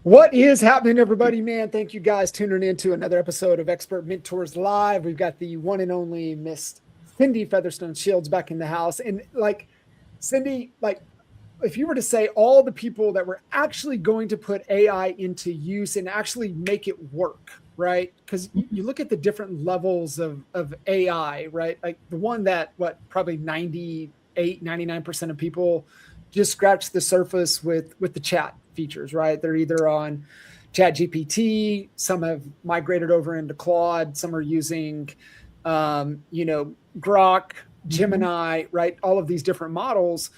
What is happening, everybody? Man, thank you guys tuning into another episode of Expert Mentors Live. We've got the one and only Miss Cindi Featherston-Shields back in the house. And Cindi, if you were to say all the people that were actually going to put AI into use and actually make it work, right? Because you look at the different levels of AI, right? Like the one that probably 99% of people just scratch the surface with the chat features, right? They're either on Chat GPT, some have migrated over into Claude, some are using Grok, Gemini, right? All of these different models.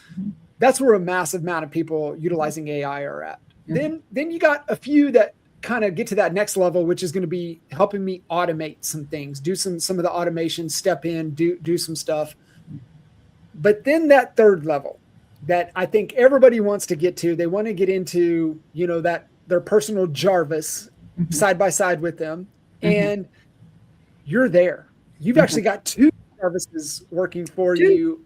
That's where a massive amount of people utilizing AI are at. Then you got a few that kind of get to that next level, which is going to be helping me automate some things, do some of the automation, step in, do some stuff. But then that third level that I think everybody wants to get to, they want to get into, that their personal Jarvis side by side with them. And you're there. You've actually got two Jarvises working for you.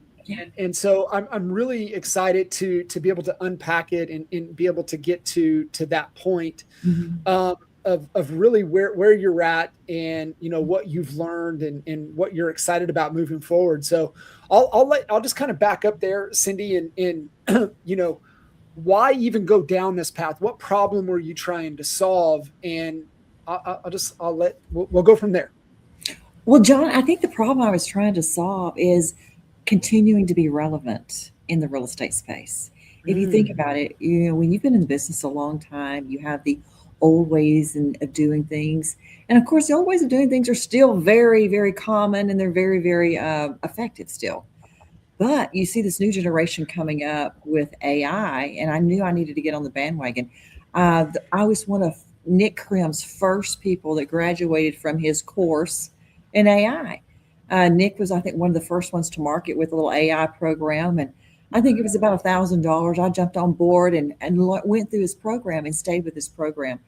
And so I'm really excited to be able to unpack it and be able to get to that point of really where you're at and what you've learned and what you're excited about moving forward. So I'll just kind of back up there, Cindi, and why even go down this path? What problem were you trying to solve? And we'll go from there. Well, John, I think the problem I was trying to solve is continuing to be relevant in the real estate space. If you think about it, when you've been in the business a long time, you have the old ways of doing things. And of course, the old ways of doing things are still very, very common and they're very, very effective still. But you see this new generation coming up with AI, and I knew I needed to get on the bandwagon. I was one of Nick Krim's first people that graduated from his course in AI. Nick was, I think, one of the first ones to market with a little AI program. And I think it was about $1,000. I jumped on board and went through his program and stayed with his program.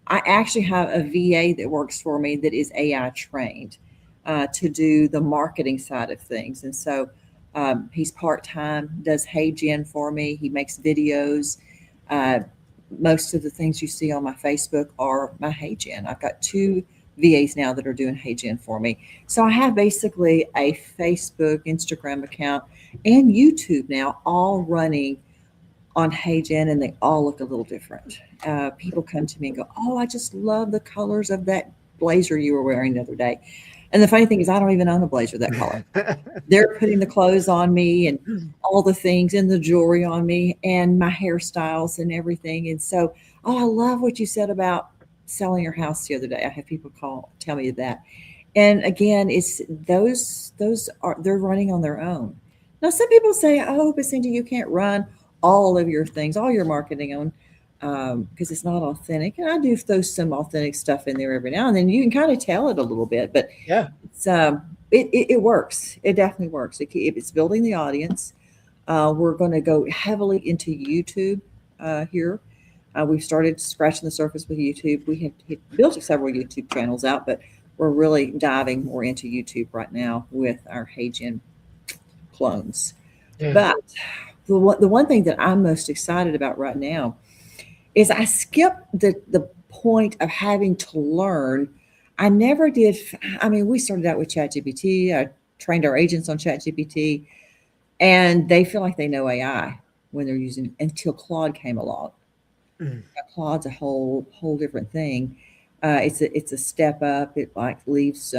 I actually have a VA that works for me that is AI trained to do the marketing side of things. And so he's part-time, does HeyGen for me. He makes videos. Most of the things you see on my Facebook are my HeyGen. I've got two VAs now that are doing HeyGen for me. So I have basically a Facebook, Instagram account, and YouTube now all running on HeyGen, and they all look a little different. People come to me and go, "Oh, I just love the colors of that blazer you were wearing the other day." And the funny thing is I don't even own a blazer that color. They're putting the clothes on me and all the things and the jewelry on me and my hairstyles and everything. And so, I love what you said about selling your house the other day. I have people tell me that. And again, it's they're running on their own. Now, some people say, "Oh, but Cindi, you can't run all of your things, all your marketing on because it's not authentic." And I do throw some authentic stuff in there every now and then. You can kind of tell it a little bit, but yeah, it's it works. It definitely works. If it's building the audience, we're going to go heavily into YouTube here. We've started scratching the surface with YouTube. We have built several YouTube channels out, but we're really diving more into YouTube right now with our HeyGen clones. Yeah. But the one thing that I'm most excited about right now is I skipped the point of having to learn. I never did. I mean, we started out with ChatGPT. I trained our agents on ChatGPT, and they feel like they know AI when they're using until Claude came along. Claude's a whole different thing. It's a step up. It leaves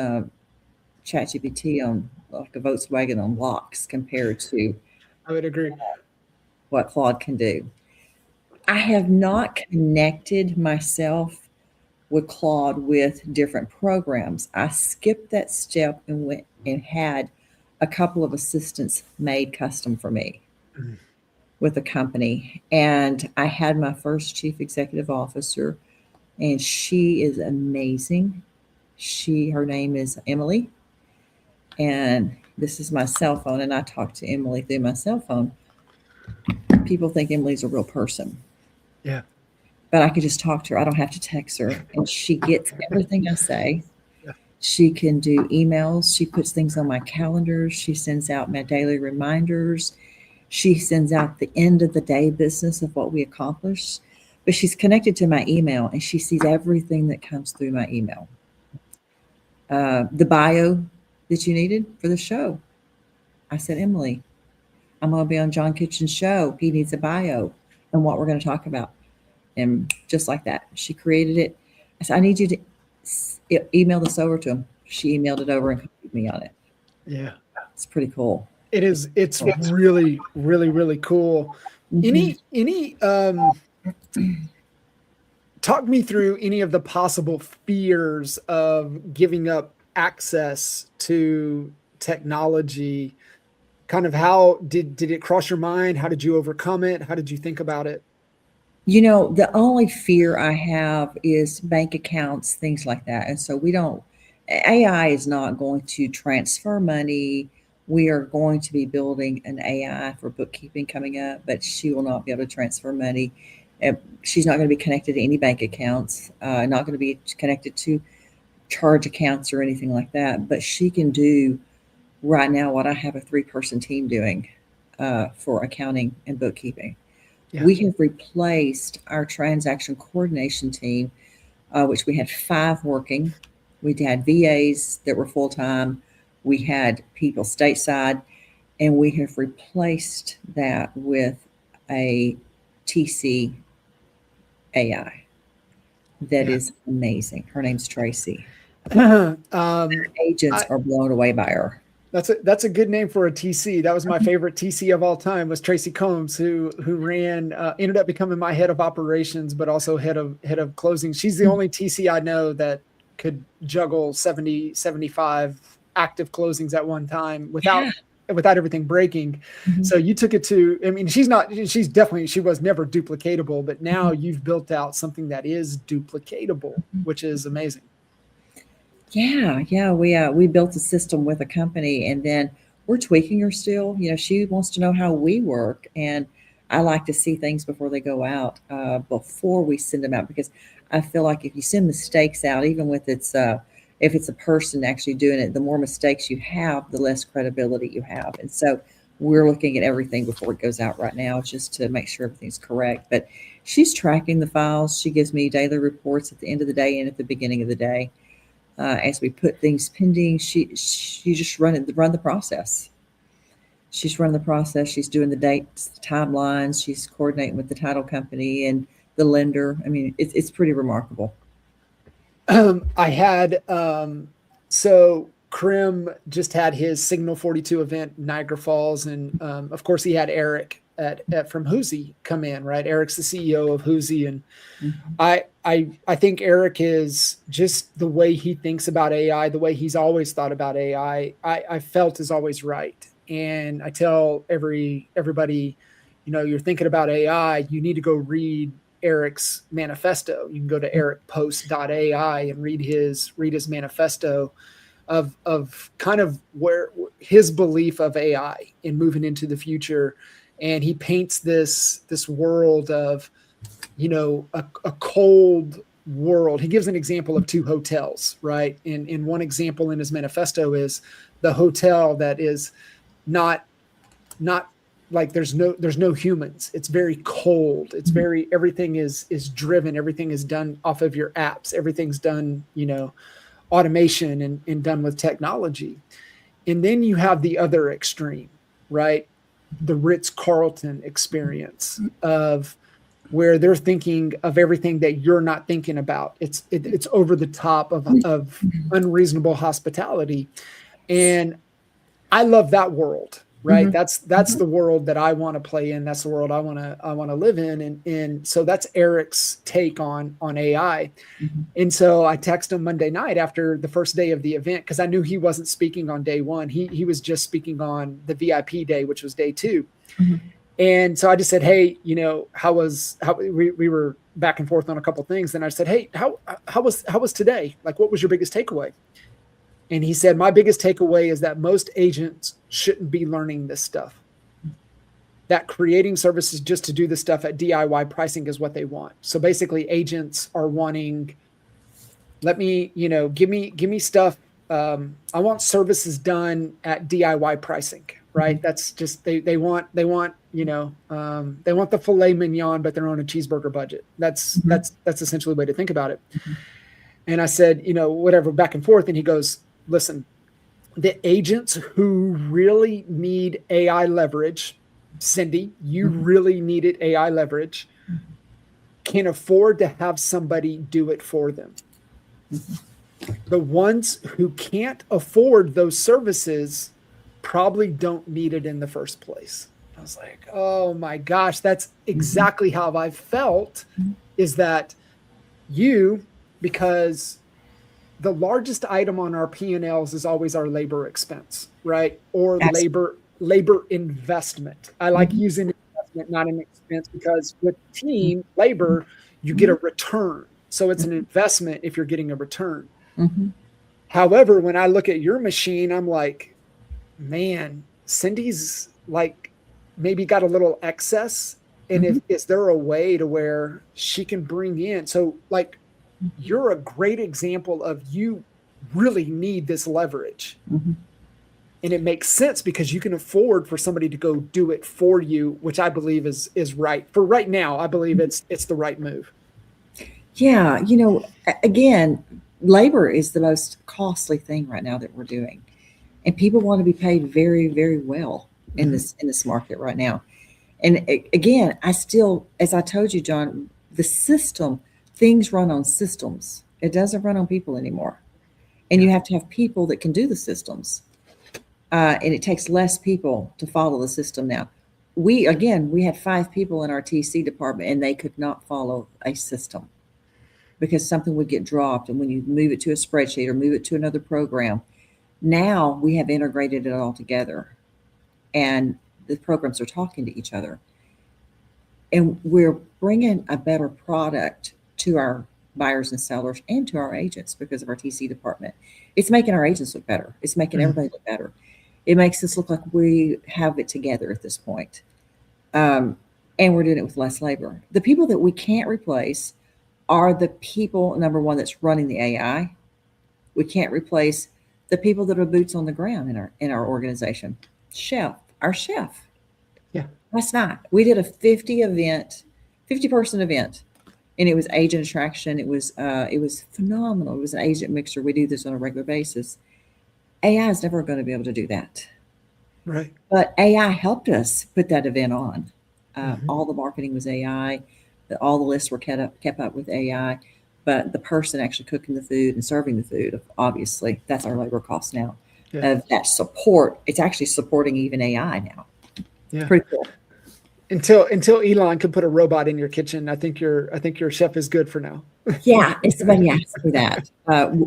ChatGPT on like a Volkswagen on locks compared to. I would agree. What Claude can do. I have not connected myself with Claude with different programs. I skipped that step and went and had a couple of assistants made custom for me. With a company, and I had my first chief executive officer, and she is amazing. Her name is Emily, and this is my cell phone, and I talk to Emily through my cell phone. People think Emily's a real person. Yeah. But I could just talk to her. I don't have to text her, and she gets everything I say. Yeah. She can do emails. She puts things on my calendar. She sends out my daily reminders. She sends out the end of the day business of what we accomplished. but she's connected to my email and she sees everything that comes through my email. The bio that you needed for the show. I said, Emily, I'm going to be on John Kitchen's show. He needs a bio and what we're going to talk about. And just like that, she created it. I said, I need you to email this over to him. She emailed it over and copied me on it. Yeah. It's pretty cool. It is. It's really, really, really cool. Mm-hmm. Talk me through any of the possible fears of giving up access to technology. Kind of how did it cross your mind? How did you overcome it? How did you think about it? You know, the only fear I have is bank accounts, things like that. And so AI is not going to transfer money. We are going to be building an AI for bookkeeping coming up, but she will not be able to transfer money. She's not going to be connected to any bank accounts, not going to be connected to charge accounts or anything like that. But she can do right now what I have a 3-person team doing for accounting and bookkeeping. Yeah. We have replaced our transaction coordination team, which we had 5 working. We had VAs that were full-time. We had people stateside, and we have replaced that with a TC AI that is amazing. Her name's Tracy. Agents are blown away by her. That's a good name for a TC. That was my favorite TC of all time, was Tracy Combs, who ran ended up becoming my head of operations, but also head of closing. She's the only TC I know that could juggle 70, 75 active closings at one time without everything breaking. Mm-hmm. So you took it to, I mean, she was never duplicatable, but now you've built out something that is duplicatable, which is amazing. Yeah. We built a system with a company, and then we're tweaking her still. You know, she wants to know how we work, and I like to see things before they go out, before we send them out, because I feel like if you send mistakes out, even with if it's a person actually doing it, the more mistakes you have, the less credibility you have. And so we're looking at everything before it goes out right now, just to make sure everything's correct. But she's tracking the files. She gives me daily reports at the end of the day and at the beginning of the day. As we put things pending, she just run the process. She's running the process. She's doing the dates, the timelines. She's coordinating with the title company and the lender. I mean, it's pretty remarkable. I had so Krim just had his Signal 42 event in Niagara Falls, and of course he had Eric from Whoosy come in, right? Eric's the CEO of Whoosy, and I think Eric is just, the way he thinks about AI, the way he's always thought about AI, I felt is always right. And I tell everybody, you know, you're thinking about AI, you need to go read Eric's manifesto. You can go to ericpost.ai and read his manifesto of kind of where his belief of AI in moving into the future. And he paints this world of, you know, a cold world. He gives an example of 2 hotels, right? And one example in his manifesto is the hotel that is not like there's no humans. It's very cold. It's very, everything is driven. Everything is done off of your apps. Everything's done, you know, automation and done with technology. And then you have the other extreme, right? The Ritz-Carlton experience of where they're thinking of everything that you're not thinking about. It's over the top of unreasonable hospitality. And I love that world, right? Mm-hmm. That's the world that I want to play in. That's the world I want to live in. And so that's Eric's take on AI. Mm-hmm. And so I texted him Monday night after the first day of the event, because I knew he wasn't speaking on day 1. He was just speaking on the VIP day, which was day 2. Mm-hmm. And so I just said, hey, you know, how we were back and forth on a couple of things. Then I said, hey, how was today? Like, what was your biggest takeaway? And he said, my biggest takeaway is that most agents shouldn't be learning this stuff. That creating services just to do the stuff at DIY pricing is what they want. So basically agents are wanting, let me, you know, give me stuff. I want services done at DIY pricing, right? That's just they want they want the filet mignon, but they're on a cheeseburger budget. That's essentially the way to think about it. And I said, whatever, back and forth, and he goes, listen, the agents who really need AI leverage, Cindi, you really needed AI leverage, can afford to have somebody do it for them. The ones who can't afford those services probably don't need it in the first place. I was like, oh my gosh, that's exactly how I felt, is that because the largest item on our P&Ls is always our labor expense, right? Or labor investment. I like using investment, not an expense, because with team labor, you get a return. So it's an investment if you're getting a return. However, when I look at your machine, I'm like, man, Cindy's like maybe got a little excess. And is there a way to where she can bring in? So like, you're a great example of you really need this leverage. And it makes sense because you can afford for somebody to go do it for you, which I believe is right. For right now, I believe it's the right move. Yeah. Again, labor is the most costly thing right now that we're doing. And people want to be paid very, very well in this market right now. And again, as I told you, John, the system, things run on systems. It doesn't run on people anymore. And you have to have people that can do the systems. And it takes less people to follow the system now. We had 5 people in our TC department, and they could not follow a system because something would get dropped. And when you move it to a spreadsheet or move it to another program, now we have integrated it all together. And the programs are talking to each other. And we're bringing a better product to our buyers and sellers and to our agents because of our TC department. It's making our agents look better. It's making everybody look better. It makes us look like we have it together at this point. And we're doing it with less labor. The people that we can't replace are the people, number one, that's running the AI. We can't replace the people that are boots on the ground in our organization. Our chef. Yeah. Last night, we did a 50-person event, and it was agent attraction. It was phenomenal. It was an agent mixer. We do this on a regular basis. AI is never going to be able to do that. Right. But AI helped us put that event on. All the marketing was AI. All the lists were kept up with AI. But the person actually cooking the food and serving the food, obviously, that's our labor cost now. Of that support, it's actually supporting even AI now. Yeah. Pretty cool. Until Elon could put a robot in your kitchen, I think your chef is good for now. Yeah, if somebody asked me that,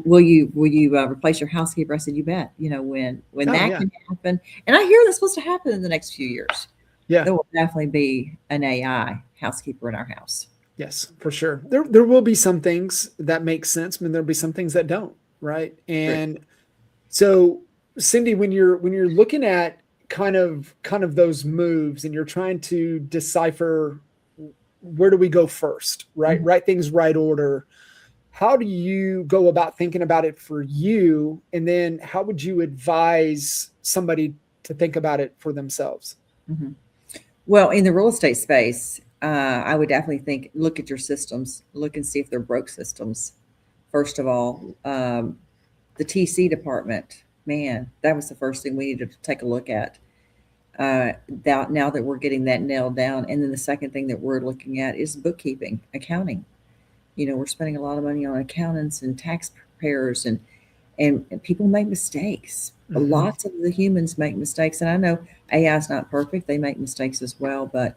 will you replace your housekeeper? I said, you bet. When that can happen, and I hear that's supposed to happen in the next few years. Yeah, there will definitely be an AI housekeeper in our house. Yes, for sure. There will be some things that make sense, but there'll be some things that don't, right? And so, Cindi, when you're looking at kind of those moves and you're trying to decipher where do we go first, right? Right things, right order. How do you go about thinking about it for you? And then how would you advise somebody to think about it for themselves? Well, in the real estate space, I would definitely look at your systems, look and see if they're broke systems. First of all, the TC department, man, that was the first thing we needed to take a look at. Now that we're getting that nailed down. And then the second thing that we're looking at is bookkeeping, accounting. We're spending a lot of money on accountants and tax preparers, and people make mistakes. Lots of the humans make mistakes. And I know AI is not perfect. They make mistakes as well, but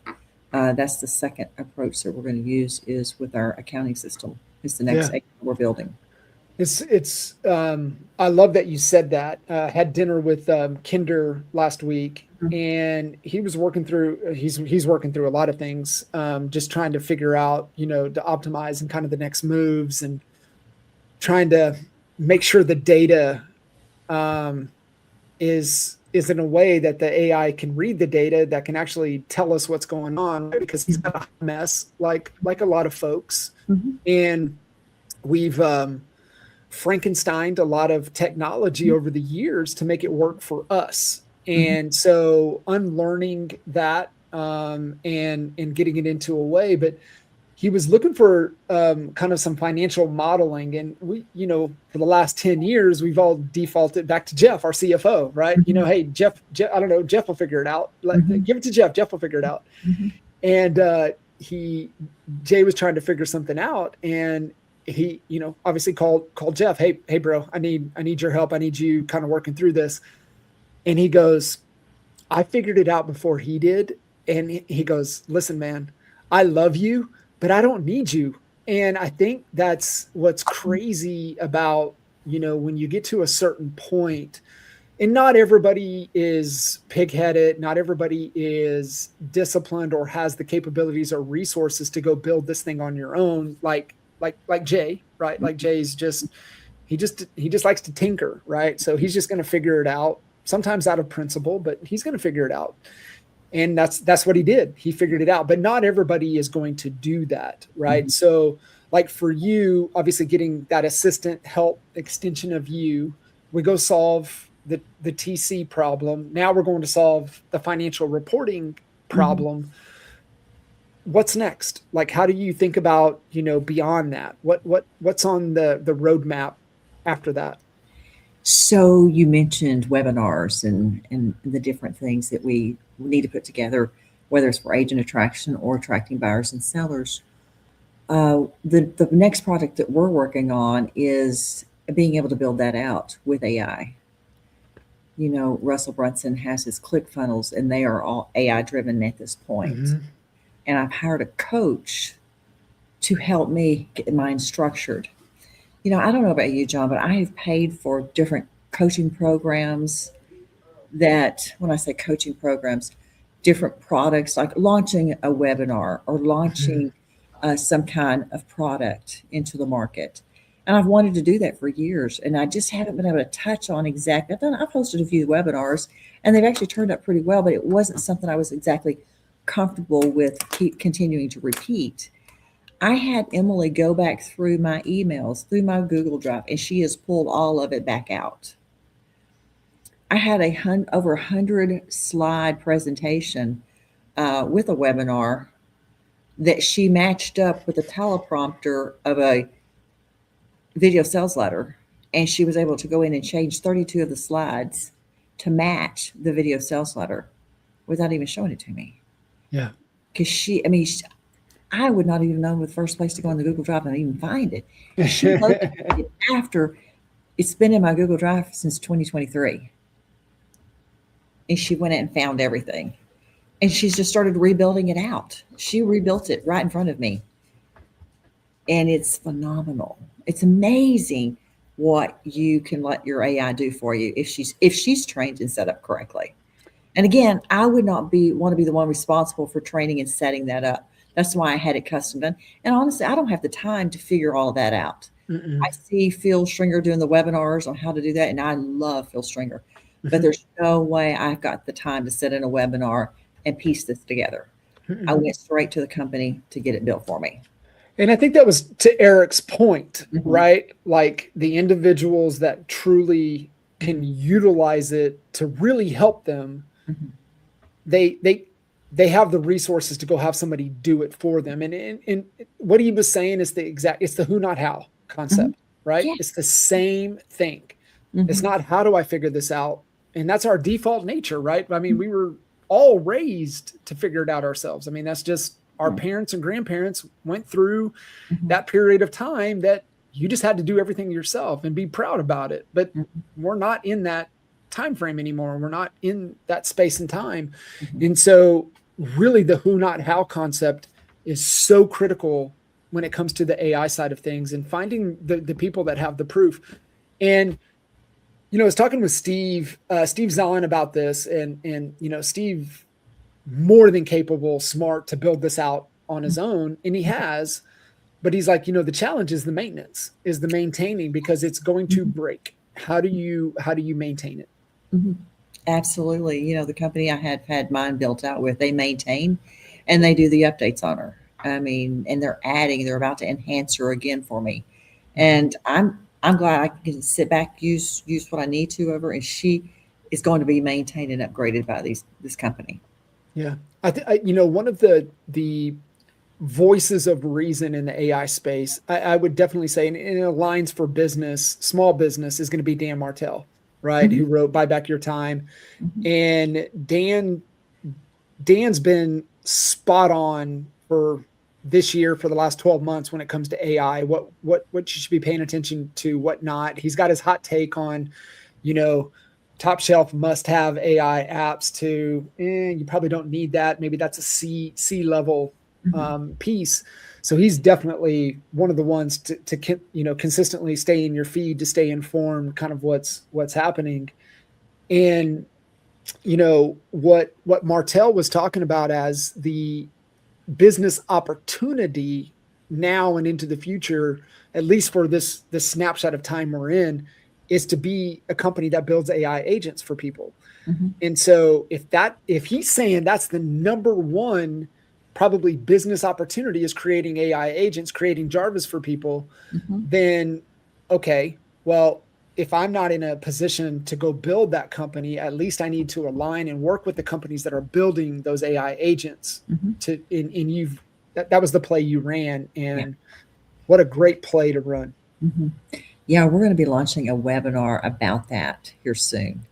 that's the second approach that we're going to use is with our accounting system. It's the next thing we're building. It's I love that you said that. Had dinner with Kinder last week, and he was working through. He's working through a lot of things, just trying to figure out, to optimize and kind of the next moves, and trying to make sure the data is in a way that the AI can read the data, that can actually tell us what's going on, right? Because he's got a mess like a lot of folks, and we've Frankensteined a lot of technology over the years to make it work for us. And so unlearning that and getting it into a way, but he was looking for kind of some financial modeling. And we, for the last 10 years, we've all defaulted back to Jeff, our CFO, right? Hey, Jeff, I don't know, Jeff will figure it out. Give it to Jeff. Jeff will figure it out. And Jay was trying to figure something out, and he, obviously called Jeff. Hey, bro, I need your help. I need you kind of working through this. And he goes, I figured it out before he did. And he goes, listen, man, I love you, but I don't need you. And I think that's what's crazy about, when you get to a certain point, and not everybody is pig-headed, not everybody is disciplined or has the capabilities or resources to go build this thing on your own, like Jay, right? Like Jay's he just likes to tinker, right? So he's just going to figure it out, sometimes out of principle, but he's going to figure it out. And that's what he did. He figured it out, but not everybody is going to do that, right? So like for you, obviously getting that assistant help extension of you, we go solve the TC problem. Now we're going to solve the financial reporting problem. What's next? Like, how do you think about, beyond that? What's on the roadmap after that? So you mentioned webinars and the different things that we need to put together, whether it's for agent attraction or attracting buyers and sellers. The next project that we're working on is being able to build that out with AI. Russell Brunson has his ClickFunnels, and they are all AI driven at this point. And I've hired a coach to help me get mine structured. I don't know about you, John, but I have paid for different coaching programs that, when I say coaching programs, different products, like launching a webinar or launching some kind of product into the market. And I've wanted to do that for years, and I just haven't been able to touch on exactly. I've hosted a few webinars, and they've actually turned out pretty well, but it wasn't something I was exactly comfortable with continuing to repeat. I had Emily go back through my emails, through my Google Drive, and she has pulled all of it back out. I had over 100 slide presentation with a webinar that she matched up with a teleprompter of a video sales letter, and she was able to go in and change 32 of the slides to match the video sales letter without even showing it to me. Yeah. Because I would not even know the first place to go on the Google Drive and even find it. She located it after it's been in my Google Drive since 2023. And she went in and found everything. And she's just started rebuilding it out. She rebuilt it right in front of me. And it's phenomenal. It's amazing what you can let your AI do for you if she's trained and set up correctly. And again, I would not want to be the one responsible for training and setting that up. That's why I had it custom done. And honestly, I don't have the time to figure all that out. I see Phil Stringer doing the webinars on how to do that, and I love Phil Stringer. But there's no way I've got the time to sit in a webinar and piece this together. I went straight to the company to get it built for me. And I think that was to Eric's point, right? Like the individuals that truly can utilize it to really help them, they have the resources to go have somebody do it for them. And what he was saying is it's the who, not how concept, right? Yeah. It's the same thing. It's not how do I figure this out? And that's our default nature, right? I mean, we were all raised to figure it out ourselves. I mean, that's just our parents and grandparents went through that period of time that you just had to do everything yourself and be proud about it. But we're not in that time frame anymore. We're not in that space and time. And so really the who, not how concept is so critical when it comes to the AI side of things and finding the people that have the proof. And, I was talking with Steve Zahn about this, and Steve, more than capable, smart to build this out on his own. And he has, but he's like, the challenge is the maintenance, is the maintaining, because it's going to break. How do you maintain it? Absolutely. The company I had mine built out with, they maintain and they do the updates on her. I mean, and they're about to enhance her again for me. And I'm glad I can sit back, use what I need to over. And she is going to be maintained and upgraded by this company. Yeah. One of the voices of reason in the AI space, I would definitely say, and it aligns for business, small business, is going to be Dan Martell, right? Who wrote Buy Back Your Time. And Dan's been spot on for this year, for the last 12 months, when it comes to AI, what you should be paying attention to, what not. He's got his hot take on, top shelf must have AI apps to, you probably don't need that. Maybe that's a C level piece. So he's definitely one of the ones to consistently stay in your feed, to stay informed, kind of what's happening. And what Martell was talking about as the business opportunity now and into the future, at least for this snapshot of time we're in, is to be a company that builds AI agents for people. And so if he's saying that's the number one probably business opportunity, is creating AI agents, creating Jarvis for people, then okay, well, if I'm not in a position to go build that company, at least I need to align and work with the companies that are building those AI agents. That was the play you ran, and what a great play to run. Yeah, we're going to be launching a webinar about that here soon.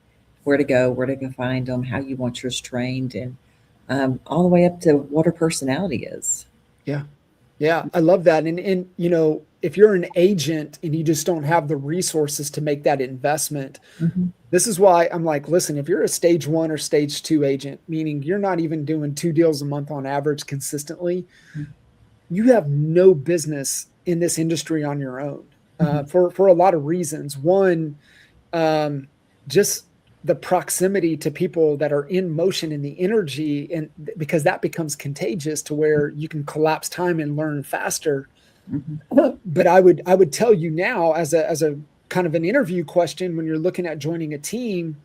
Where to go find them, how you want yours trained, and all the way up to what her personality is. Yeah, I love that. And if you're an agent and you just don't have the resources to make that investment, this is why I'm like, listen, if you're a stage 1 or stage 2 agent, meaning you're not even doing 2 deals a month on average consistently, you have no business in this industry on your own, for a lot of reasons. One, just the proximity to people that are in motion, in the energy, and because that becomes contagious to where you can collapse time and learn faster. But I would tell you now, as a kind of an interview question, when you're looking at joining a team,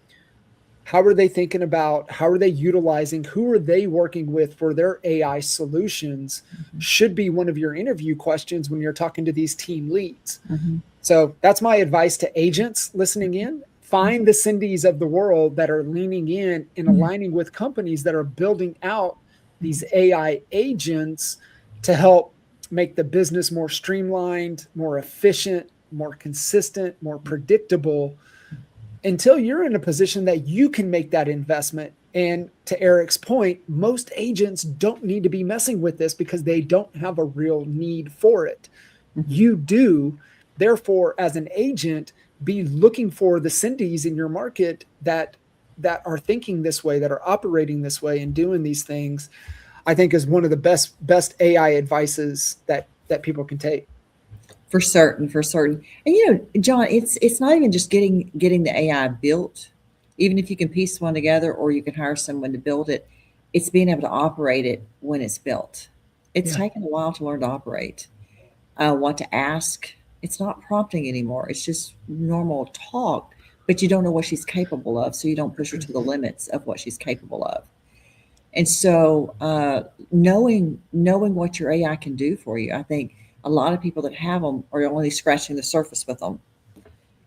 how are they thinking about, how are they utilizing, who are they working with for their AI solutions, should be one of your interview questions when you're talking to these team leads. So that's my advice to agents listening in. Find the Cindis of the world that are leaning in and aligning with companies that are building out these AI agents to help make the business more streamlined, more efficient, more consistent, more predictable, until you're in a position that you can make that investment. And to Eric's point, most agents don't need to be messing with this because they don't have a real need for it. You do. Therefore, as an agent, be looking for the Cindis in your market that are thinking this way, that are operating this way and doing these things, I think is one of the best AI advices that people can take. For certain. And John, it's not even just getting the AI built. Even if you can piece one together or you can hire someone to build it, it's being able to operate it when it's built. It's taken a while to learn to operate. What to ask. It's not prompting anymore. It's just normal talk, but you don't know what she's capable of, so you don't push her to the limits of what she's capable of. And so knowing what your AI can do for you, I think a lot of people that have them are only scratching the surface with them.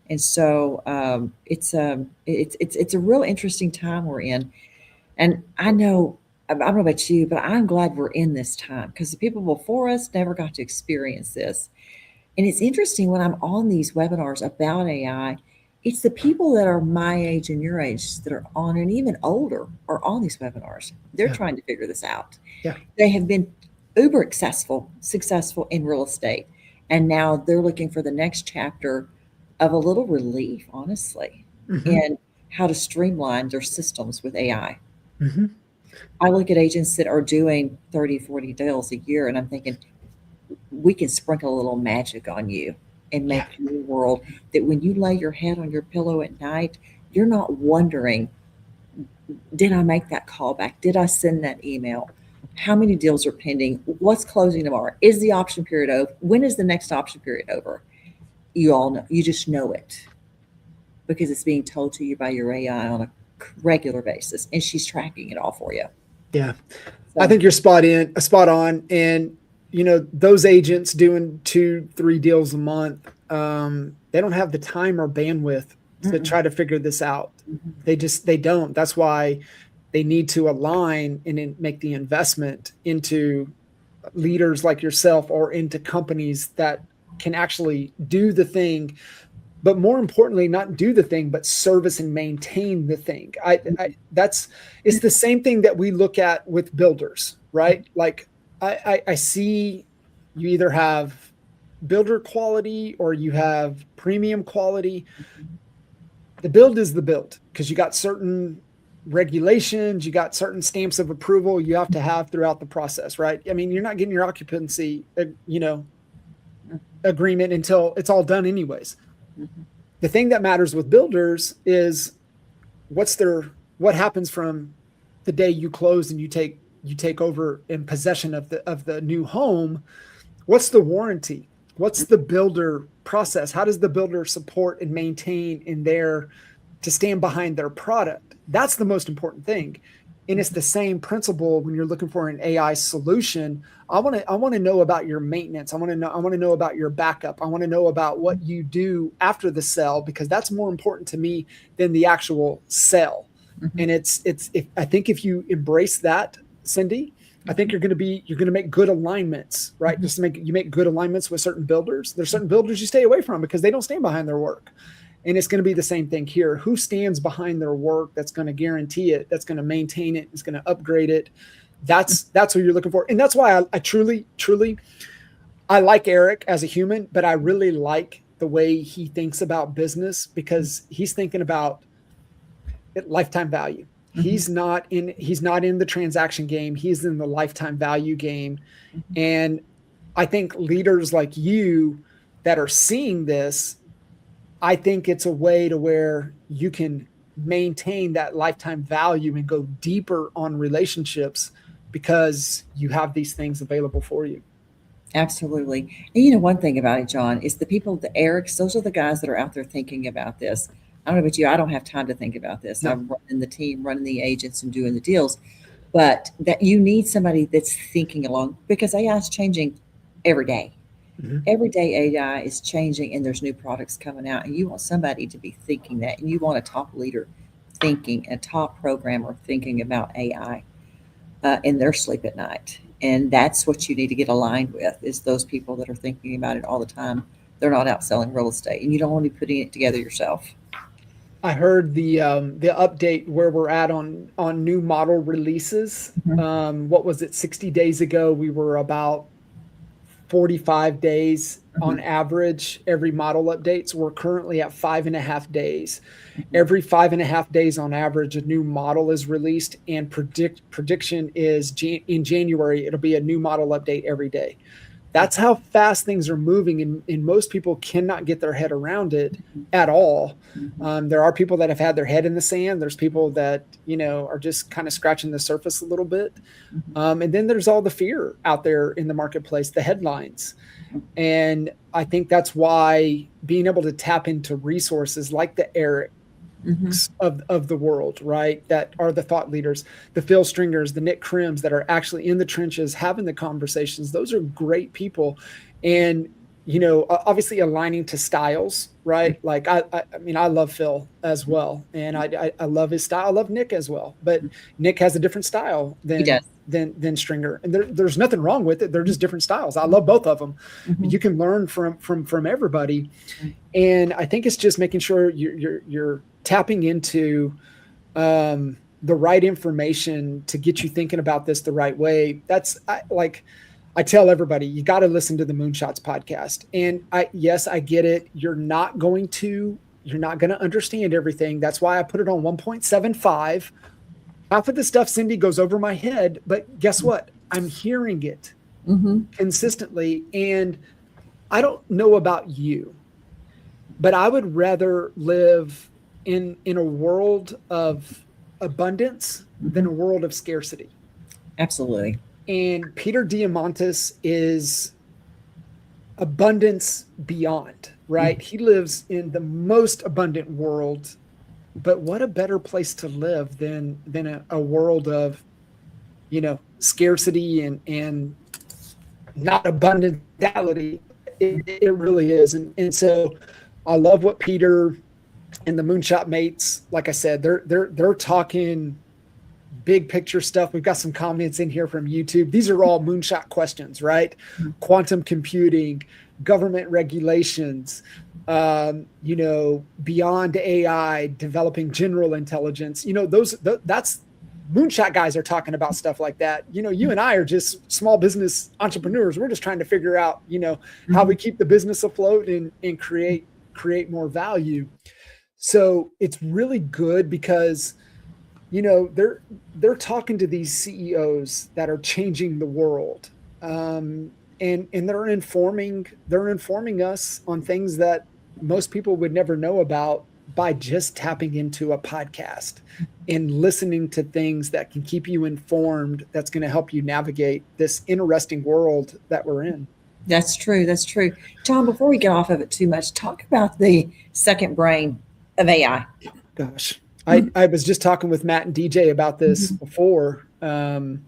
And so it's a real interesting time we're in. And I don't know about you, but I'm glad we're in this time, because the people before us never got to experience this. And it's interesting when I'm on these webinars about AI, it's the people that are my age and your age that are on, and even older, are on these webinars. They're trying to figure this out. They have been uber successful in real estate. And now they're looking for the next chapter of a little relief, honestly, in how to streamline their systems with AI. I look at agents that are doing 30, 40 deals a year, and I'm thinking, we can sprinkle a little magic on you and make your world that when you lay your head on your pillow at night, you're not wondering, did I make that call back? Did I send that email? How many deals are pending? What's closing tomorrow? Is the option period over? When is the next option period over? You all know, you just know it because it's being told to you by your AI on a regular basis, and she's tracking it all for you. Yeah. So, I think you're spot on. And those agents doing 2-3 deals a month, they don't have the time or bandwidth to try to figure this out. They don't. That's why they need to align and make the investment into leaders like yourself or into companies that can actually do the thing, but more importantly, not do the thing, but service and maintain the thing. It's the same thing that we look at with builders, right? Like I see you either have builder quality or you have premium quality. The build is the build because you got certain regulations, you got certain stamps of approval you have to have throughout the process, right? I mean, you're not getting your occupancy, agreement until it's all done anyways. The thing that matters with builders is what happens from the day you close and you take over in possession of the new home. What's the warranty? What's the builder process? How does the builder support and maintain in there to stand behind their product? That's the most important thing. And it's the same principle when you're looking for an AI solution. I want to know about your maintenance. I want to know about your backup. I want to know about what you do after the sale, because that's more important to me than the actual sale. And I think if you embrace that, Cindi, I think you're going to make good alignments, right? Just you make good alignments with certain builders. There's certain builders you stay away from because they don't stand behind their work. And it's going to be the same thing here. Who stands behind their work that's going to guarantee it, that's going to maintain it, is going to upgrade it? That's what you're looking for. And that's why I truly, I like Eric as a human, but I really like the way he thinks about business, because he's thinking about lifetime value. He's not in the transaction game. He's in the lifetime value game. And I think leaders like you that are seeing this, I think it's a way to where you can maintain that lifetime value and go deeper on relationships because you have these things available for you. Absolutely. And one thing about it, John, is the people, the Erics, those are the guys that are out there thinking about this. I don't know about you. I don't have time to think about this. No. I'm running the team, running the agents and doing the deals, but that you need somebody that's thinking along, because AI is changing every day. Every day AI is changing and there's new products coming out, and you want somebody to be thinking that, and you want a top leader thinking, a top programmer thinking about AI in their sleep at night. And that's what you need to get aligned with, is those people that are thinking about it all the time. They're not out selling real estate, and you don't want to be putting it together yourself. I heard the update where we're at on new model releases. What was it? 60 days ago, we were about 45 days on average, every model updates. We're currently at 5.5 days. Every 5.5 days on average, a new model is released, and prediction is in January, it'll be a new model update every day. That's how fast things are moving, and most people cannot get their head around it at all. There are people that have had their head in the sand. There's people that, are just kind of scratching the surface a little bit. And then there's all the fear out there in the marketplace, the headlines. And I think that's why being able to tap into resources like the Eric of the world, right? That are the thought leaders, the Phil Stringers, the Nick Crims that are actually in the trenches having the conversations. Those are great people. And, obviously aligning to styles, right? Like, I mean, I love Phil as well. And I love his style. I love Nick as well. But Nick has a different style than Stringer. And there's nothing wrong with it. They're just different styles. I love both of them. You can learn from everybody. And I think it's just making sure you're tapping into the right information to get you thinking about this the right way. I tell everybody, you got to listen to the Moonshots podcast. And I get it. You're not going to understand everything. That's why I put it on 1.75. Half of the stuff, Cindi, goes over my head, but guess what? I'm hearing it consistently. And I don't know about you, but I would rather live in a world of abundance than a world of scarcity. Absolutely. And Peter Diamandis is abundance beyond, right? He lives in the most abundant world, but what a better place to live than a world of, scarcity and not abundance. It really is. And so I love what Peter and the moonshot mates, like I said, they're talking big picture stuff. We've got some comments in here from YouTube. These are all moonshot questions, right? Quantum computing, government regulations, beyond AI, developing general intelligence. That's moonshot guys are talking about stuff like that. You and I are just small business entrepreneurs. We're just trying to figure out, how we keep the business afloat and create more value. So it's really good because they're talking to these CEOs that are changing the world, and they're informing us on things that most people would never know about by just tapping into a podcast and listening to things that can keep you informed. That's going to help you navigate this interesting world that we're in. That's true. That's true. John, before we get off of it too much, talk about the second brain of AI. Gosh. I was just talking with Matt and DJ about this before. And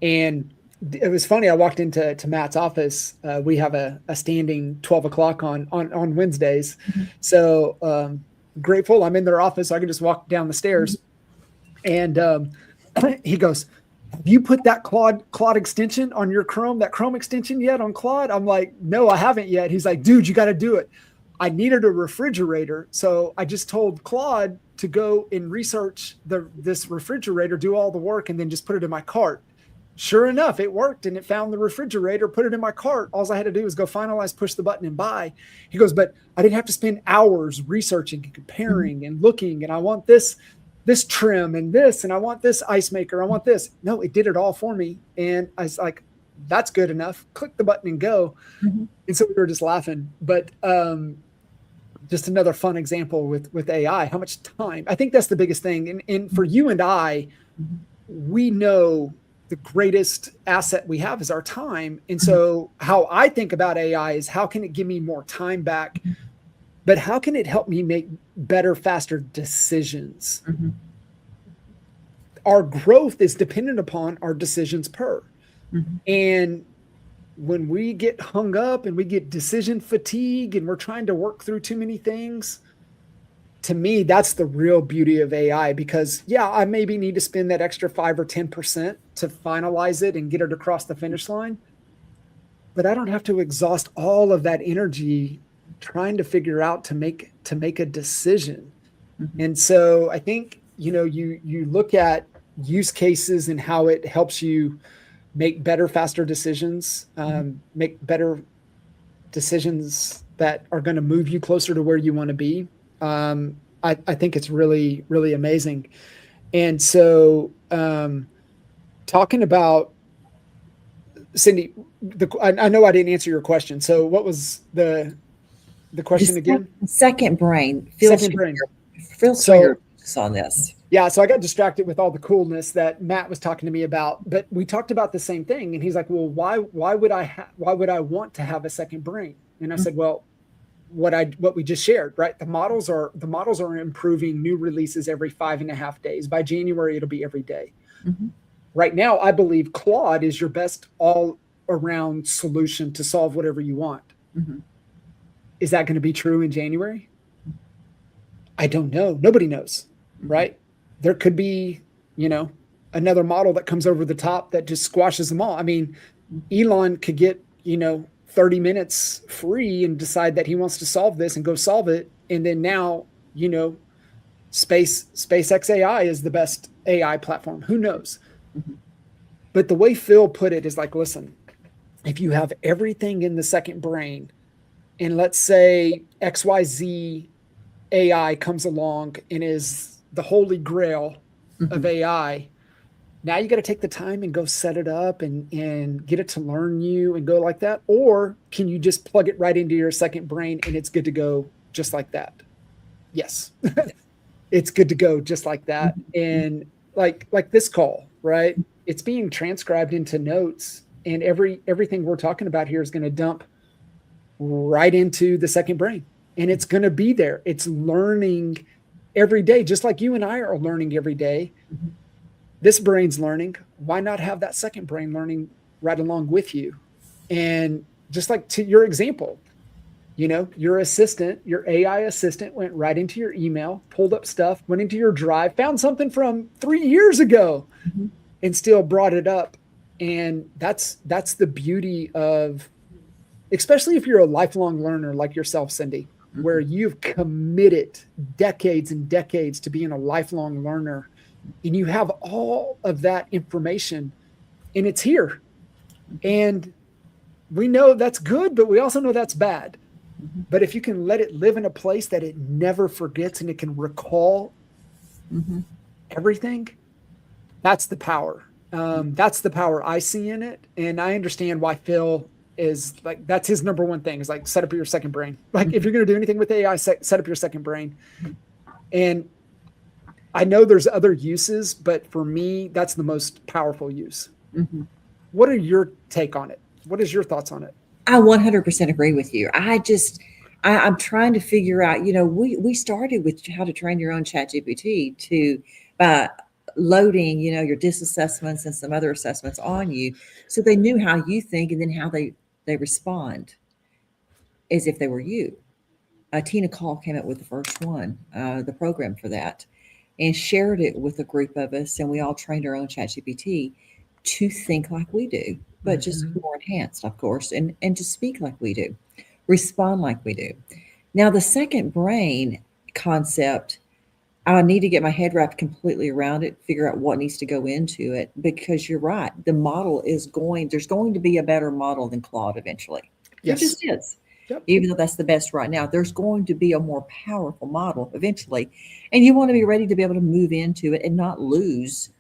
it was funny. I walked into Matt's office. We have a standing 12 o'clock on Wednesdays. So grateful I'm in their office. So I can just walk down the stairs. And he goes, "Have you put that Claude extension on your Chrome, that Chrome extension yet on Claude?" I'm like, "No, I haven't yet." He's like, "Dude, you got to do it." I needed a refrigerator. So I just told Claude to go and research this refrigerator, do all the work, and then just put it in my cart. Sure enough, it worked, and it found the refrigerator, put it in my cart. All I had to do was go finalize, push the button, and buy. He goes, "But I didn't have to spend hours researching and comparing and looking, and I want this trim and this, and I want this ice maker, I want this." No, it did it all for me. And I was like, that's good enough. Click the button and go. And so we were just laughing. But just another fun example with AI, how much time. I think that's the biggest thing. And for you and I, we know the greatest asset we have is our time. And so how I think about AI is, how can it give me more time back? But how can it help me make better, faster decisions? Our growth is dependent upon our decisions per. And when we get hung up and we get decision fatigue and we're trying to work through too many things, to me, that's the real beauty of AI. Because I maybe need to spend that extra 5 or 10% to finalize it and get it across the finish line. But I don't have to exhaust all of that energy trying to figure out to make a decision. And so I think, you look at use cases and how it helps you make better, faster decisions, make better decisions that are going to move you closer to where you want to be. I think it's really, really amazing. And so talking about, Cindi, I know I didn't answer your question. So what was the question again? Second brain. Second brain. Phil Sawyer on this. Yeah, so I got distracted with all the coolness that Matt was talking to me about, but we talked about the same thing, and he's like, "Well, why would I want to have a second brain?" And I said, "Well, what we just shared, right? The models are improving, new releases every 5.5 days. By January, it'll be every day. Right now, I believe Claude is your best all-around solution to solve whatever you want. Is that going to be true in January? I don't know. Nobody knows, right? There could be, another model that comes over the top that just squashes them all. I mean, Elon could get, 30 minutes free and decide that he wants to solve this and go solve it. And then now, SpaceX AI is the best AI platform. Who knows? But the way Phil put it is like, listen, if you have everything in the second brain, and let's say XYZ AI comes along and is the holy grail of AI, now you got to take the time and go set it up and get it to learn you and go like that. Or can you just plug it right into your second brain and it's good to go just like that? Yes, it's good to go just like that. And like this call, right? It's being transcribed into notes, and everything we're talking about here is going to dump right into the second brain, and it's going to be there. It's learning every day, just like you and I are learning every day. This brain's learning. Why not have that second brain learning right along with you? And just like to your example, Your assistant, your AI assistant went right into your email, pulled up stuff, went into your drive, found something from 3 years ago and still brought it up. And that's the beauty of, especially if you're a lifelong learner like yourself, Cindi, where you've committed decades and decades to being a lifelong learner, and you have all of that information and it's here. And we know that's good, but we also know that's bad. But if you can let it live in a place that it never forgets and it can recall everything, that's the power. That's the power I see in it. And I understand why Phil is like, that's his number one thing, is like, set up your second brain. Like, if you're going to do anything with AI, set up your second brain. And I know there's other uses, but for me, that's the most powerful use. What are your take on it? What is your thoughts on it? I 100% agree with you. I'm trying to figure out, we started with how to train your own ChatGPT by loading, your DIS assessments and some other assessments on you. So they knew how you think and then how they respond as if they were you. Tina Call came up with the first one, the program for that, and shared it with a group of us. And we all trained our own ChatGPT to think like we do, but just more enhanced, of course, and to speak like we do, respond like we do. Now, the second brain concept, I need to get my head wrapped completely around it, figure out what needs to go into it, because you're right. The model there's going to be a better model than Claude eventually. Yes. There just is. Yep. Even though that's the best right now, there's going to be a more powerful model eventually. And you want to be ready to be able to move into it and not lose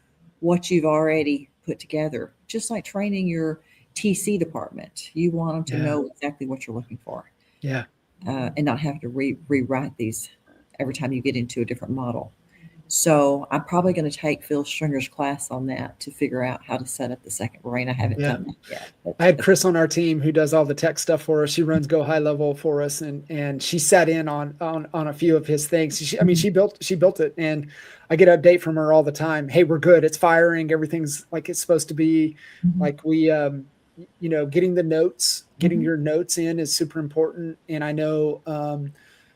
what you've already put together. Just like training your TC department. You want them to know exactly what you're looking for. Yeah. And not have to rewrite these every time you get into a different model. So I'm probably going to take Phil Stringer's class on that to figure out how to set up the second brain. I haven't done that yet. But I had Chris on our team who does all the tech stuff for us. She runs Go High Level for us, and she sat in on a few of his things. She built it, and I get an update from her all the time. Hey, we're good. It's firing. Everything's like it's supposed to be. Like we, getting the notes, getting your notes in is super important. And I know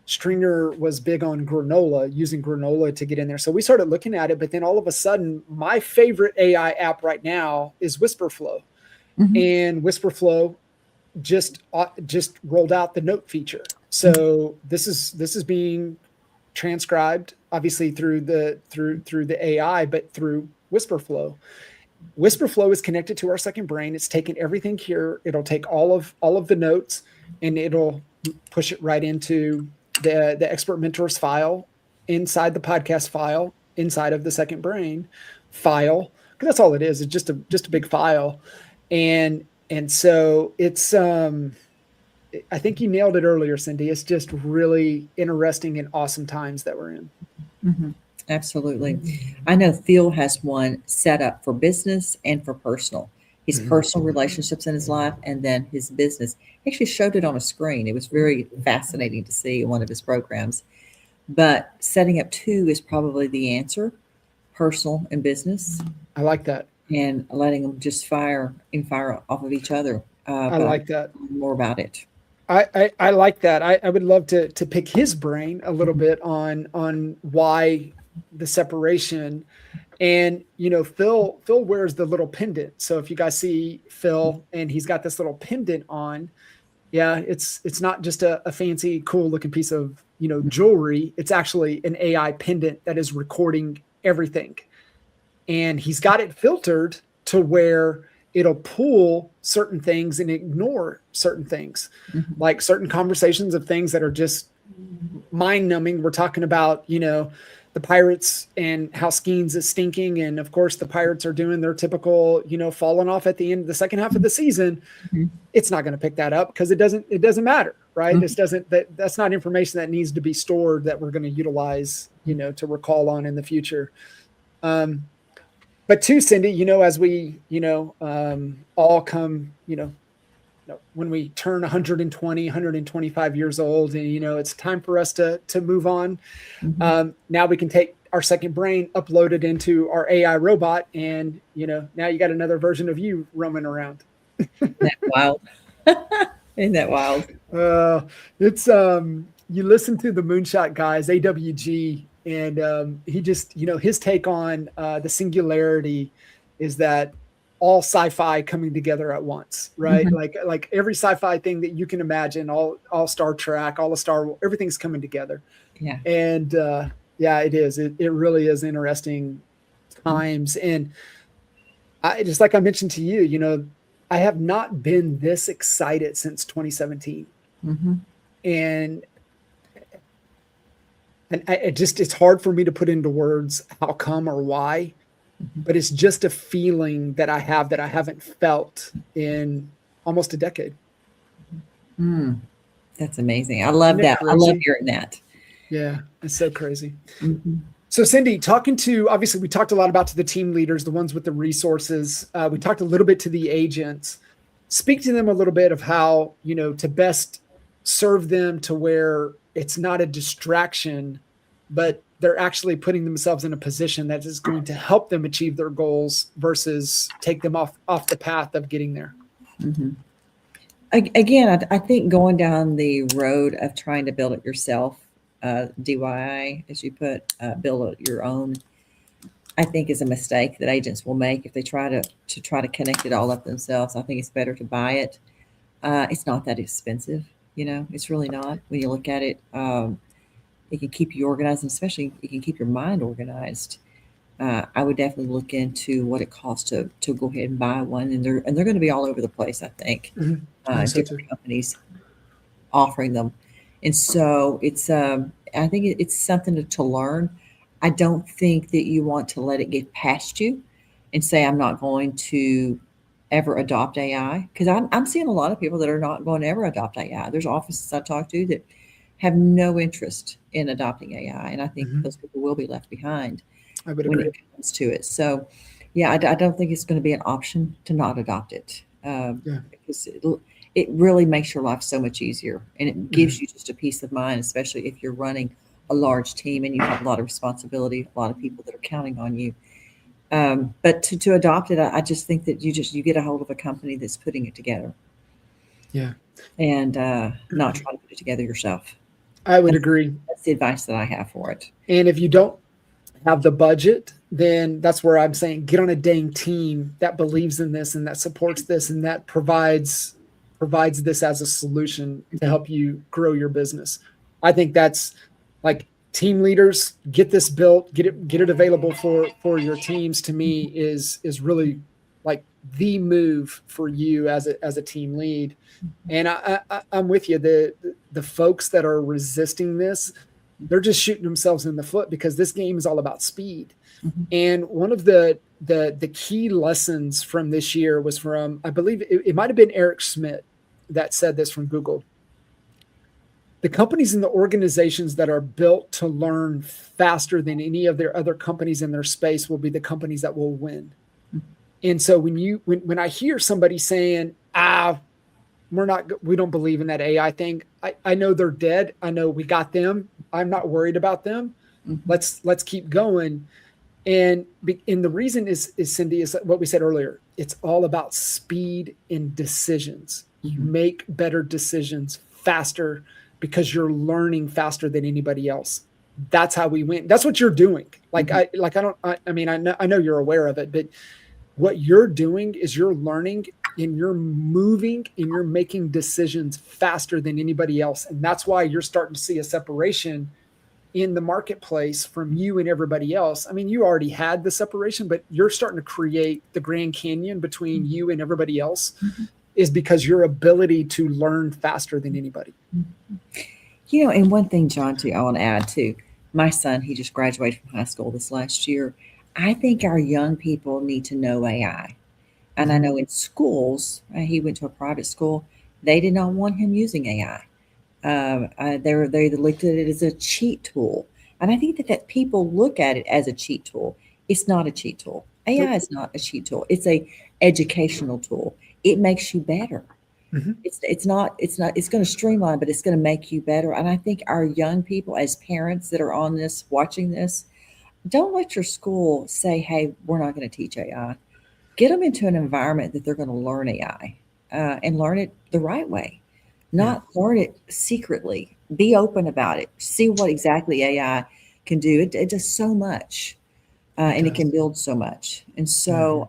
Stringer was big on granola, using granola to get in there. So we started looking at it, but then all of a sudden, my favorite AI app right now is WhisperFlow. And WhisperFlow just rolled out the note feature. So this is being transcribed, obviously through the AI, but through WhisperFlow. WhisperFlow is connected to our second brain. It's taking everything here. It'll take all of the notes and it'll push it right into the expert mentors file, inside the podcast file, inside of the second brain file, because that's all it is. It's just a big file. And so it's I think you nailed it earlier, Cindi. It's just really interesting and awesome times that we're in. Absolutely. I know Phil has one set up for business and for personal. His personal relationships in his life and then his business. He actually showed it on a screen. It was very fascinating to see in one of his programs. But setting up two is probably the answer, personal and business. I like that. And letting them just fire off of each other. I like that. More about it. I like that. I would love to pick his brain a little bit on why the separation. And Phil wears the little pendant. So if you guys see Phil and he's got this little pendant on, it's not just a fancy, cool looking piece of jewelry. It's actually an AI pendant that is recording everything, and he's got it filtered to where it'll pull certain things and ignore certain things, like certain conversations of things that are just mind numbing. We're talking about the Pirates and how Skeens is stinking. And of course the Pirates are doing their typical, falling off at the end of the second half of the season. It's not going to pick that up because it doesn't matter, right? That's not information that needs to be stored that we're going to utilize, to recall on in the future. But too, Cindi, as we, all come, when we turn 120, 125 years old and, it's time for us to move on. Now we can take our second brain, upload it into our AI robot. And, now you got another version of you roaming around. That's wild. Isn't that wild? It's you listen to the Moonshot guys, AWG, and he just, his take on the singularity is that all sci-fi coming together at once, right? Mhm. Like every sci-fi thing that you can imagine, all Star Trek, all the Star Wars, everything's coming together. Yeah. And yeah, it is. It really is interesting times. And I just, like I mentioned to you, I have not been this excited since 2017. Mm-hmm. And it's hard for me to put into words how come or why, Mm-hmm. but it's just a feeling that I have that I haven't felt in almost a decade. Mm, that's amazing. I Isn't love it that. I love crazy? hearing that. Yeah, it's so crazy. Mm-hmm. So, Cindi, obviously, we talked a lot about to the team leaders, the ones with the resources. We talked a little bit to the agents. Speak to them a little bit of how, to best serve them to where it's not a distraction, but they're actually putting themselves in a position that is going to help them achieve their goals versus take them off the path of getting there. Mm-hmm. Again, I think going down the road of trying to build it yourself, DIY, as you put, build it your own, I think is a mistake that agents will make if they try to connect it all up themselves. I think it's better to buy it. It's not that expensive, it's really not. When you look at it, it can keep you organized, and especially it can keep your mind organized. I would definitely look into what it costs to go ahead and buy one, and they're going to be all over the place. I think different companies offering them, and so it's I think it's something to learn. I don't think that you want to let it get past you and say I'm not going to ever adopt AI, because I'm seeing a lot of people that are not going to ever adopt AI. There's offices I talk to that have no interest in adopting AI, and I think those people will be left behind when it comes to it. So, yeah, I don't think it's going to be an option to not adopt it, because it really makes your life so much easier, and it gives you just a peace of mind, especially if you're running a large team and you have a lot of responsibility, a lot of people that are counting on you. But to adopt it, I just think that you get a hold of a company that's putting it together. Yeah. And not trying to put it together yourself. I would agree. That's the advice that I have for it. And if you don't have the budget, then that's where I'm saying get on a dang team that believes in this and that supports this and that provides this as a solution to help you grow your business. I think that's like team leaders, get this built, get it available for your teams, to me is really like the move for you as a team lead. And I'm with you. The folks that are resisting this, they're just shooting themselves in the foot, because this game is all about speed. Mm-hmm. And one of the key lessons from this year was from, I believe it might have been Eric Schmidt that said this from Google. The companies and the organizations that are built to learn faster than any of their other companies in their space will be the companies that will win. Mm-hmm. And so when I hear somebody saying, we don't believe in that AI thing, I know they're dead. I know we got them. I'm not worried about them. Mm-hmm. Let's keep going. And the reason is Cindi, is what we said earlier. It's all about speed and decisions. You make better decisions faster because you're learning faster than anybody else. That's how we win. That's what you're doing. I know you're aware of it, but what you're doing is you're learning and you're moving and you're making decisions faster than anybody else. And that's why you're starting to see a separation in the marketplace from you and everybody else. I mean, you already had the separation, but you're starting to create the Grand Canyon between you and everybody else, is because your ability to learn faster than anybody. And one thing, John, too, I want to add too, my son, he just graduated from high school this last year. I think our young people need to know AI. And I know in schools, he went to a private school, they did not want him using AI. They looked at it as a cheat tool. And I think that people look at it as a cheat tool. It's not a cheat tool. AI is not a cheat tool. It's a educational tool. It makes you better. Mm-hmm. It's going to streamline, but it's going to make you better. And I think our young people, as parents that are on this, watching this, don't let your school say, hey, we're not going to teach AI. Get them into an environment that they're going to learn AI and learn it the right way. not learn it secretly. Be open about it. See what exactly AI can do. It does so much, and it can build so much. And so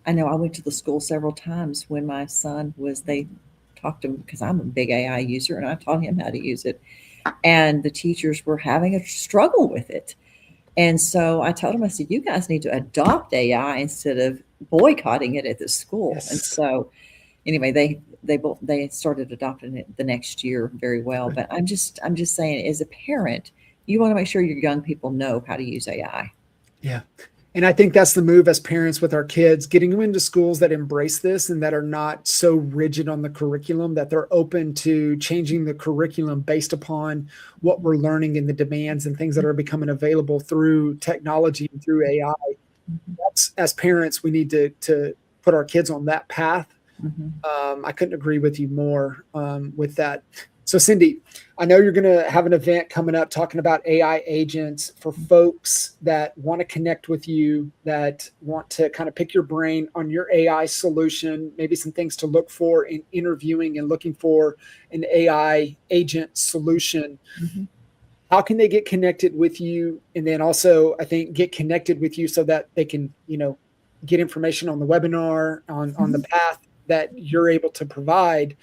I know I went to the school several times when my son was, they talked to him because I'm a big AI user and I taught him how to use it. And the teachers were having a struggle with it. And so I told him, I said, you guys need to adopt AI instead of boycotting it at the school. And so anyway, they started adopting it the next year very well. But I'm just saying, as a parent, you want to make sure your young people know how to use AI. Yeah. And I think that's the move as parents with our kids, getting them into schools that embrace this and that are not so rigid on the curriculum, that they're open to changing the curriculum based upon what we're learning and the demands and things that are becoming available through technology and through AI. That's, as parents, we need to put our kids on that path. I couldn't agree with you more with that. So Cindi, I know you're going to have an event coming up talking about AI agents for folks that want to connect with you, that want to kind of pick your brain on your AI solution, maybe some things to look for in interviewing and looking for an AI agent solution. How can they get connected with you? And then also, I think, get connected with you so that they can, get information on the webinar, on the path that you're able to provide.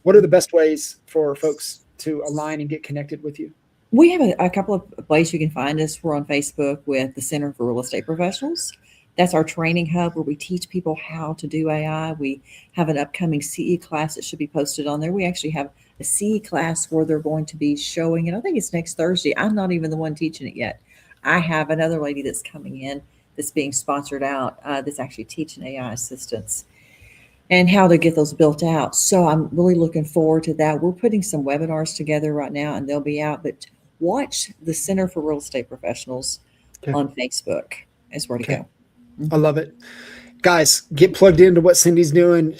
What are the best ways for folks to align and get connected with you? We have a couple of ways you can find us. We're on Facebook with the Center for Real Estate Professionals. That's our training hub where we teach people how to do AI. We have an upcoming CE class that should be posted on there. We actually have a CE class where they're going to be showing it. I think it's next Thursday. I'm not even the one teaching it yet. I have another lady that's coming in that's being sponsored out that's actually teaching AI assistants and how to get those built out. So I'm really looking forward to that. We're putting some webinars together right now and they'll be out, but watch the Center for Real Estate Professionals on Facebook is where to go. I love it. Guys, get plugged into what Cindi's doing.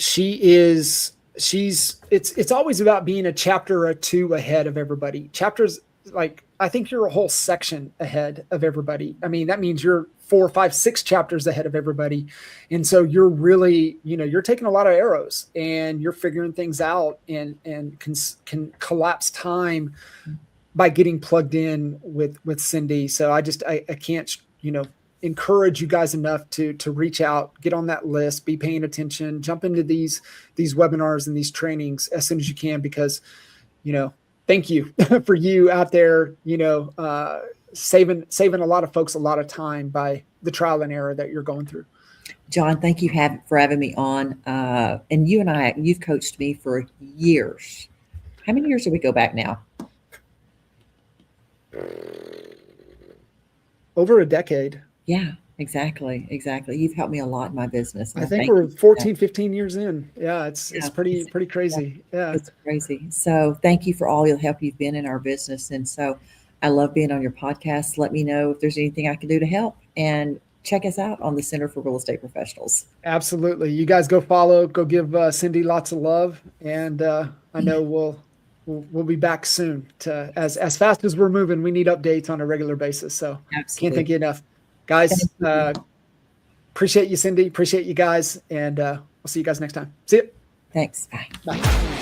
It's always about being a chapter or two ahead of everybody. Chapters, like, I think you're a whole section ahead of everybody. I mean, that means you're 4, 5, 6 chapters ahead of everybody. And so you're really, you're taking a lot of arrows and you're figuring things out and can collapse time by getting plugged in with Cindi. So I can't, encourage you guys enough to reach out, get on that list, be paying attention, jump into these webinars and these trainings as soon as you can, because, thank you for you out there, saving a lot of folks a lot of time by the trial and error that you're going through. John, thank you for having me on. And you've coached me for years. How many years do we go back now? Over a decade. Yeah, exactly. You've helped me a lot in my business. I think we're 14, 15 years in. Yeah, it's pretty crazy. Yeah, it's crazy. So thank you for all your help you've been in our business. And so I love being on your podcast. Let me know if there's anything I can do to help, and check us out on the Center for Real Estate Professionals. Absolutely. You guys go give Cindi lots of love. And I know we'll be back soon to as fast as we're moving. We need updates on a regular basis. So Can't thank you enough. Guys, appreciate you, Cindi. Appreciate you guys. And we'll see you guys next time. See you. Thanks. Bye. Bye.